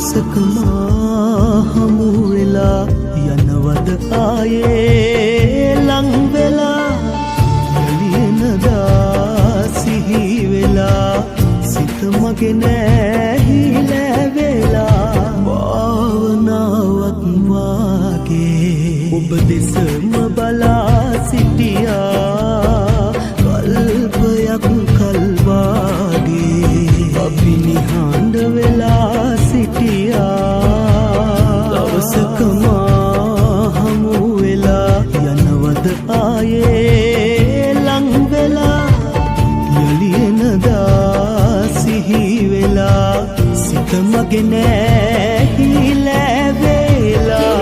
දවසක මා හමු වෙලා යනවද ආයේ ලං වෙලා යලියනදා සිහි වෙලා සිත මගේ නැහිලා වෙලා භාවනාවක් වාගේ ඔබ දෙසම බලා සිටියා කල්පයක් කල්වාගේ අභිනිහඬ වෙලා දවසක මා හමු වෙලා යනවද ආයේ ලං වෙලා යලියනදා සිහි වෙලා සිත මගේ නැහිලා වෙලා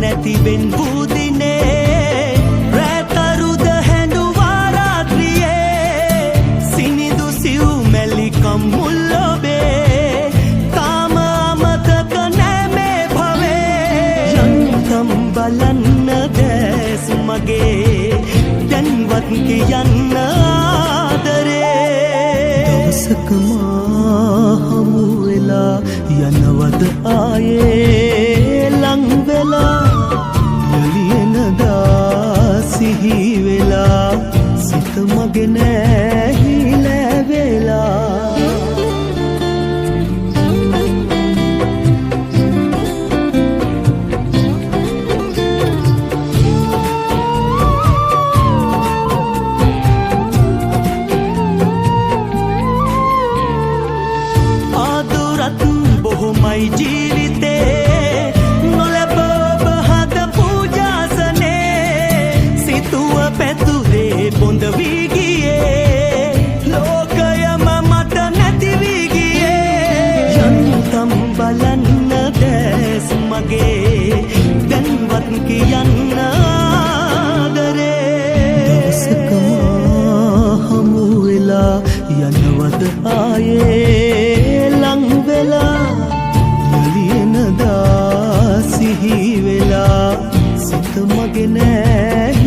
නැතිවෙන් බුදිනේ රැතරුද හැඬුවා රාත්‍රියේ සිනිදු සිව් මැලිකම් මුල් ඔබේ තාම අමතක නෑ මේ භවේ යන්තම් බලන්න දැස් මගේ දැන්වත් කියන්න ආදරේ දවසක මා හමු වෙලා යනවද ආයේ ලං වෙලා යලියනදා සිහි වෙලා සිත මගේ නැහිලා වෙලා ආදුරත් බොහොමයි ජීවිතේ බොඳ වී ගියේ ලෝකයම මට නැති වී ගියේ යන්තම් බලන්න දැස් මගේ දැන්වත් කියන්න ආදරේ දවසක මා හමු වෙලා යනවද ආයේ ලං වෙලා යලියනදා සිහි වෙලා සිත මගේ නෑ